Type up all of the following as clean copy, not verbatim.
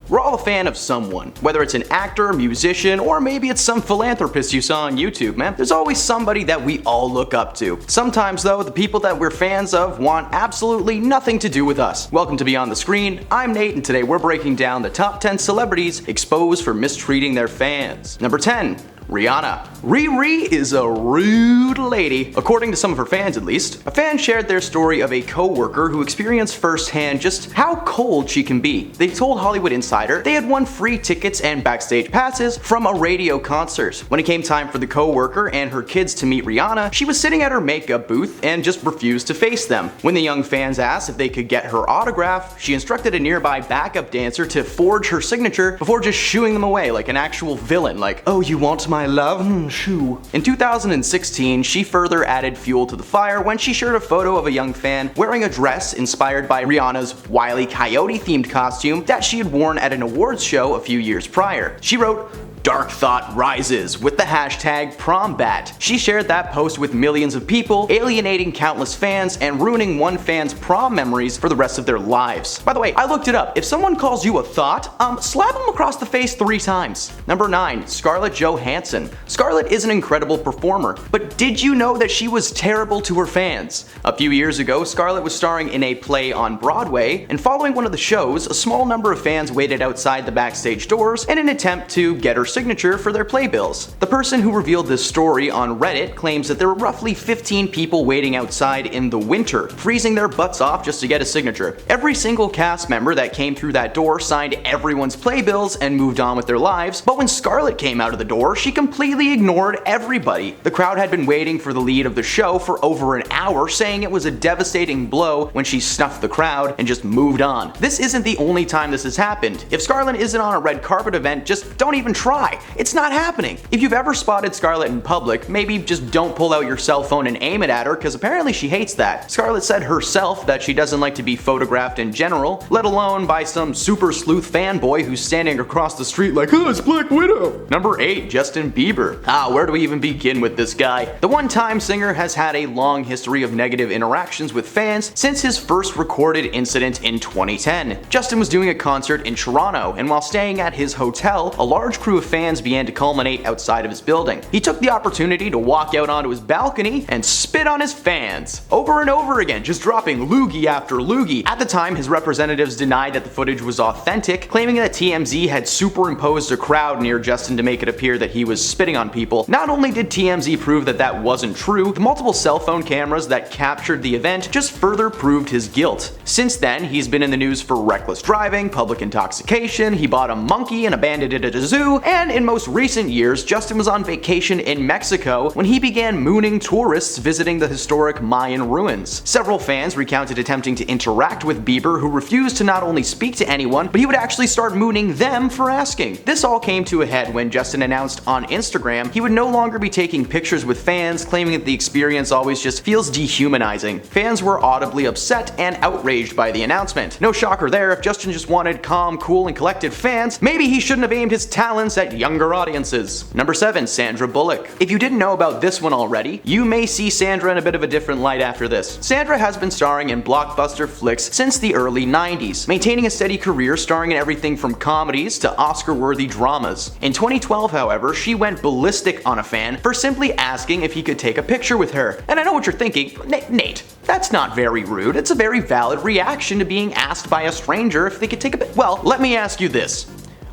We're all a fan of someone, whether it's an actor, musician, or maybe it's some philanthropist you saw on YouTube, man. There's always somebody that we all look up to. Sometimes though, the people that we're fans of want absolutely nothing to do with us. Welcome to Beyond the Screen, I'm Nate, and today we're breaking down the top 10 celebrities exposed for mistreating their fans. Number 10. Rihanna. Riri is a rude lady, according to some of her fans at least. A fan shared their story of a co-worker who experienced firsthand just how cold she can be. They told Hollywood Insider they had won free tickets and backstage passes from a radio concert. When it came time for the co-worker and her kids to meet Rihanna, she was sitting at her makeup booth and just refused to face them. When the young fans asked if they could get her autograph, she instructed a nearby backup dancer to forge her signature before just shooing them away like an actual villain, like, "Oh, you want my love? Shoo." In 2016, she further added fuel to the fire when she shared a photo of a young fan wearing a dress inspired by Rihanna's Wile E. Coyote themed costume that she had worn at an awards show a few years prior. She wrote, "Dark thought rises," with the hashtag PromBat. She shared that post with millions of people, alienating countless fans and ruining one fan's prom memories for the rest of their lives. By the way, I looked it up. If someone calls you a thought, slap them across the face 3 times. Number 9. Scarlet Johansson. Scarlet is an incredible performer, but did you know that she was terrible to her fans? A few years ago, Scarlet was starring in a play on Broadway, and following one of the shows, a small number of fans waited outside the backstage doors in an attempt to get her signature for their playbills. The person who revealed this story on Reddit claims that there were roughly 15 people waiting outside in the winter, freezing their butts off just to get a signature. Every single cast member that came through that door signed everyone's playbills and moved on with their lives, but when Scarlet came out of the door, she completely ignored everybody. The crowd had been waiting for the lead of the show for over an hour, saying it was a devastating blow when she snuffed the crowd and just moved on. This isn't the only time this has happened. If Scarlet isn't on a red carpet event, just don't even try. It's not happening. If you've ever spotted Scarlet in public, maybe just don't pull out your cell phone and aim it at her, because apparently she hates that. Scarlet said herself that she doesn't like to be photographed in general, let alone by some super sleuth fanboy who's standing across the street like, "Oh, it's Black Widow." Number 8. Justin Bieber. Where do we even begin with this guy? The one-time singer has had a long history of negative interactions with fans since his first recorded incident in 2010. Justin was doing a concert in Toronto, and while staying at his hotel, a large crew of fans began to culminate outside of his building. He took the opportunity to walk out onto his balcony and spit on his fans over and over again, just dropping loogie after loogie. At the time, his representatives denied that the footage was authentic, claiming that TMZ had superimposed a crowd near Justin to make it appear that he was spitting on people. Not only did TMZ prove that that wasn't true, the multiple cell phone cameras that captured the event just further proved his guilt. Since then, he's been in the news for reckless driving, public intoxication, he bought a monkey and abandoned it at a zoo, and in most recent years, Justin was on vacation in Mexico when he began mooning tourists visiting the historic Mayan ruins. Several fans recounted attempting to interact with Bieber, who refused to not only speak to anyone, but he would actually start mooning them for asking. This all came to a head when Justin announced on Instagram he would no longer be taking pictures with fans, claiming that the experience always just feels dehumanizing. Fans were audibly upset and outraged by the announcement. No shocker there. If Justin just wanted calm, cool, and collected fans, maybe he shouldn't have aimed his talents at younger audiences. Number 7. Sandra Bullock. If you didn't know about this one already, you may see Sandra in a bit of a different light after this. Sandra has been starring in blockbuster flicks since the early 90s, maintaining a steady career starring in everything from comedies to Oscar-worthy dramas. In 2012, however, she went ballistic on a fan for simply asking if he could take a picture with her. And I know what you're thinking, Nate, that's not very rude. It's a very valid reaction to being asked by a stranger if they could take a pic. Well, let me ask you this.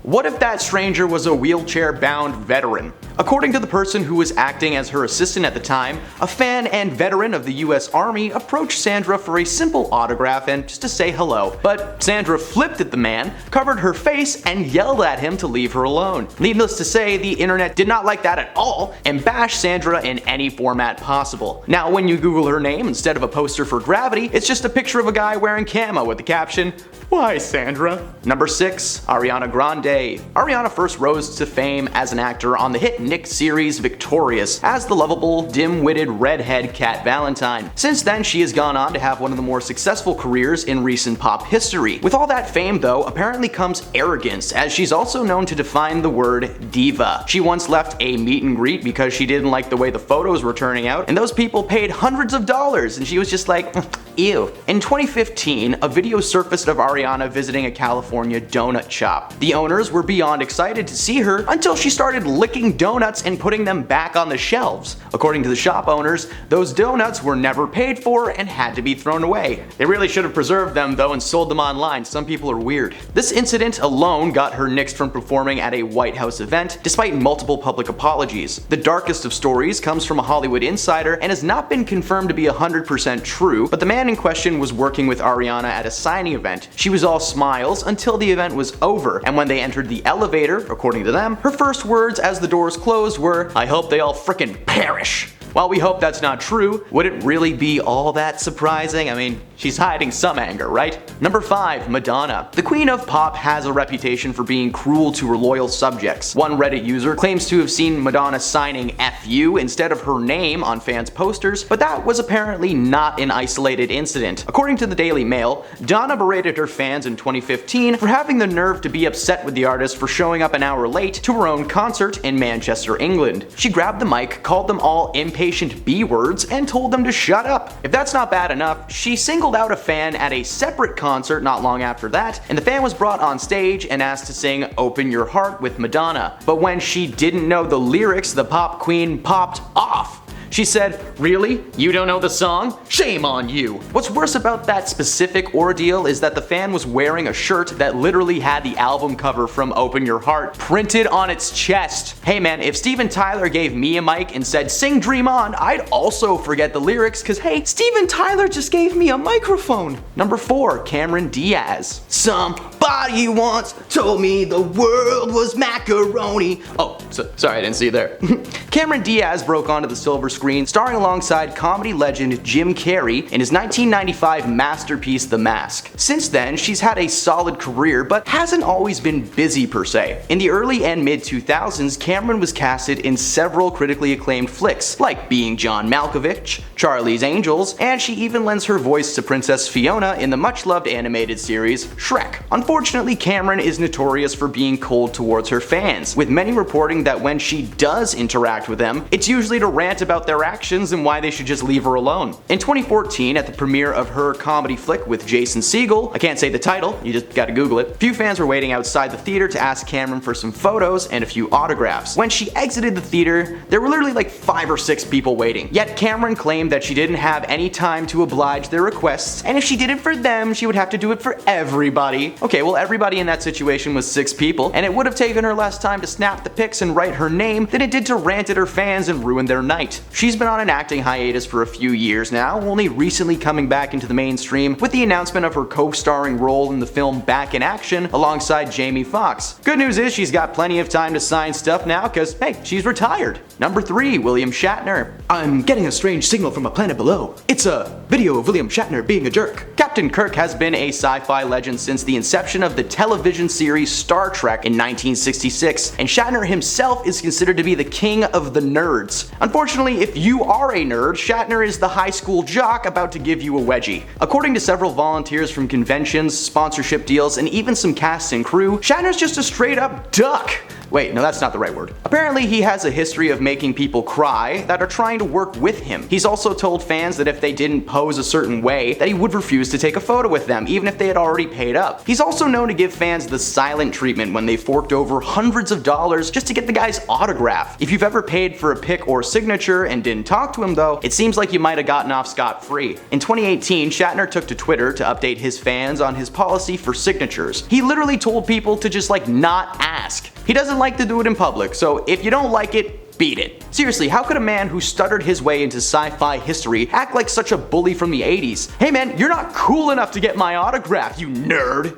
What if that stranger was a wheelchair-bound veteran? According to the person who was acting as her assistant at the time, a fan and veteran of the US Army approached Sandra for a simple autograph and just to say hello. But Sandra flipped at the man, covered her face, and yelled at him to leave her alone. Needless to say, the internet did not like that at all and bashed Sandra in any format possible. Now, when you Google her name instead of a poster for Gravity, it's just a picture of a guy wearing camo with the caption, "Why, Sandra?" Number 6. Ariana Grande. Ariana first rose to fame as an actor on the hit Nick series Victorious as the lovable, dim-witted redhead Cat Valentine. Since then, she has gone on to have one of the more successful careers in recent pop history. With all that fame, though, apparently comes arrogance, as she's also known to define the word diva. She once left a meet and greet because she didn't like the way the photos were turning out, and those people paid hundreds of dollars, and she was just like, ew. In 2015, a video surfaced of Ariana visiting a California donut shop. The owners were beyond excited to see her until she started licking donuts and putting them back on the shelves. According to the shop owners, those donuts were never paid for and had to be thrown away. They really should have preserved them though and sold them online. Some people are weird. This incident alone got her nixed from performing at a White House event, despite multiple public apologies. The darkest of stories comes from a Hollywood insider and has not been confirmed to be 100% true, but the man in question was working with Ariana at a signing event. She was all smiles until the event was over, and when they entered the elevator, according to them, her first words as the doors closed were, "I hope they all frickin' perish." While we hope that's not true, would it really be all that surprising? I mean, she's hiding some anger, right? Number 5. Madonna. The queen of pop has a reputation for being cruel to her loyal subjects. One Reddit user claims to have seen Madonna signing "FU" instead of her name on fans' posters, but that was apparently not an isolated incident. According to the Daily Mail, Donna berated her fans in 2015 for having the nerve to be upset with the artist for showing up an hour late to her own concert in Manchester, England. She grabbed the mic, called them all impatient B-words, and told them to shut up. If that's not bad enough, she singled out a fan at a separate concert not long after that, and the fan was brought on stage and asked to sing "Open Your Heart" with Madonna. But when she didn't know the lyrics, the pop queen popped off. She said, "Really? You don't know the song? Shame on you." What's worse about that specific ordeal is that the fan was wearing a shirt that literally had the album cover from "Open Your Heart" printed on its chest. Hey man, if Steven Tyler gave me a mic and said "Sing Dream On," I'd also forget the lyrics cause hey, Steven Tyler just gave me a microphone. Number 4. Cameron Diaz. Somebody once told me the world was macaroni. Oh, sorry I didn't see you there. Cameron Diaz broke onto the silver screen starring alongside comedy legend Jim Carrey in his 1995 masterpiece The Mask. Since then, she's had a solid career but hasn't always been busy per se. In the early and mid 2000s, Cameron was casted in several critically acclaimed flicks like Being John Malkovich, Charlie's Angels, and she even lends her voice to Princess Fiona in the much-loved animated series Shrek. Unfortunately, Cameron is notorious for being cold towards her fans, with many reporting that when she does interact with them, it's usually to rant about their actions and why they should just leave her alone. In 2014, at the premiere of her comedy flick with Jason Segel, I can't say the title, you just gotta Google it, few fans were waiting outside the theater to ask Cameron for some photos and a few autographs. When she exited the theater, there were literally like 5 or 6 people waiting. Yet Cameron claimed that she didn't have any time to oblige their requests, and if she did it for them, she would have to do it for everybody. Okay, well everybody in that situation was 6 people, and it would have taken her less time to snap the pics and write her name than it did to rant at her fans and ruin their night. She's been on an acting hiatus for a few years now, only recently coming back into the mainstream with the announcement of her co-starring role in the film Back in Action alongside Jamie Foxx. Good news is she's got plenty of time to sign stuff now cause hey, she's retired. Number 3. William Shatner. I'm getting a strange signal from a planet below. It's a video of William Shatner being a jerk. Captain Kirk has been a sci-fi legend since the inception of the television series Star Trek in 1966, and Shatner himself is considered to be the king of the nerds. Unfortunately, if you are a nerd, Shatner is the high school jock about to give you a wedgie. According to several volunteers from conventions, sponsorship deals, and even some cast and crew, Shatner's just a straight up duck. Wait, no, that's not the right word. Apparently, he has a history of making people cry that are trying to work with him. He's also told fans that if they didn't pose a certain way, that he would refuse to take a photo with them, even if they had already paid up. He's also known to give fans the silent treatment when they forked over hundreds of dollars just to get the guy's autograph. If you've ever paid for a pic or signature and didn't talk to him though, it seems like you might have gotten off scot-free. In 2018, Shatner took to Twitter to update his fans on his policy for signatures. He literally told people to just not ask. He doesn't like to do it in public, so if you don't like it, beat it. Seriously, how could a man who stuttered his way into sci-fi history act like such a bully from the 80s? Hey man, you're not cool enough to get my autograph, you nerd.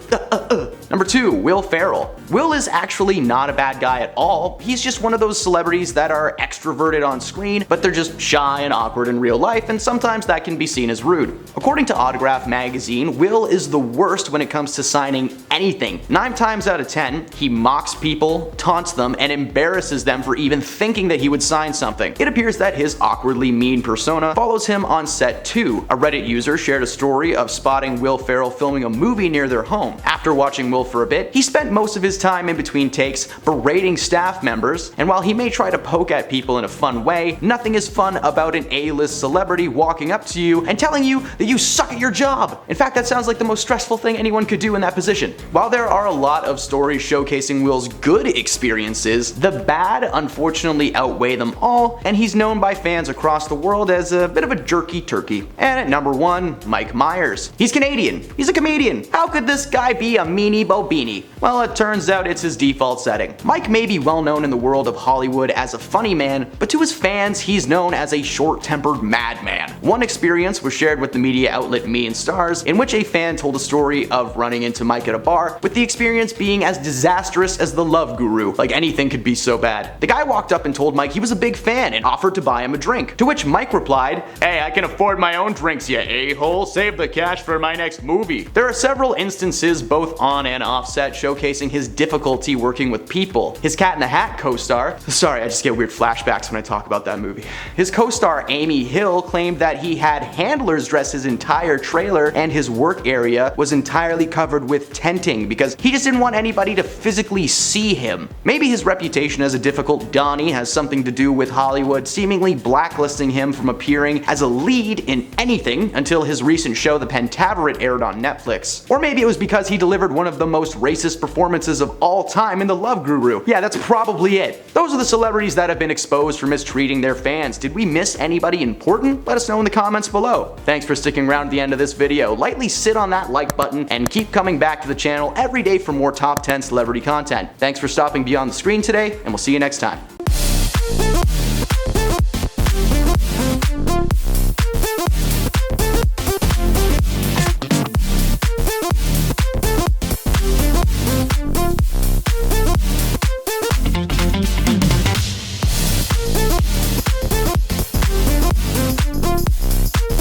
Number 2, Will Ferrell. Will is actually not a bad guy at all. He's just one of those celebrities that are extroverted on screen, but they're just shy and awkward in real life, and sometimes that can be seen as rude. According to Autograph magazine, Will is the worst when it comes to signing anything. 9 times out of 10, he mocks people, taunts them, and embarrasses them for even thinking that he would sign something. It appears that his awkwardly mean persona follows him on set too. A Reddit user shared a story of spotting Will Ferrell filming a movie near their home. After watching Will for a bit, he spent most of his time in between takes berating staff members, and while he may try to poke at people in a fun way, nothing is fun about an A-list celebrity walking up to you and telling you that you suck at your job. In fact, that sounds like the most stressful thing anyone could do in that position. While there are a lot of stories showcasing Will's good experiences, the bad unfortunately outweigh them all, and he's known by fans across the world as a bit of a jerky turkey. And at number 1, Mike Myers. He's Canadian. He's a comedian. How could this guy be a meanie bobini? Well, it turns out it's his default setting. Mike may be well known in the world of Hollywood as a funny man, but to his fans, he's known as a short-tempered madman. One experience was shared with the media outlet Me and Stars, in which a fan told a story of running into Mike at a bar, with the experience being as disastrous as the Love Guru. Like anything could be so bad. The guy walked up and told Mike he was a big fan and offered to buy him a drink, to which Mike replied, "Hey, I can afford my own drinks, you a-hole. Save the cash for my next movie." There are several instances both on and off set showcasing his difficulty working with people. His Cat in the Hat co-star, sorry, I just get weird flashbacks when I talk about that movie. His co-star Amy Hill claimed that he had handlers dress his entire trailer and his work area was entirely covered with tenting because he just didn't want anybody to physically see him. Maybe his reputation as a difficult Donnie has something to do with Hollywood seemingly blacklisting him from appearing as a lead in anything until his recent show The Pentaverate aired on Netflix. Or maybe it was because he delivered one of the most racist performances of all time in The Love Guru. Yeah, that's probably it. Those are the celebrities that have been exposed for mistreating their fans. Did we miss anybody important? Let us know in the comments below. Thanks for sticking around to the end of this video. Lightly sit on that like button and keep coming back to the channel every day for more top 10 celebrity content. Thanks for stopping beyond the screen today, and we'll see you next time.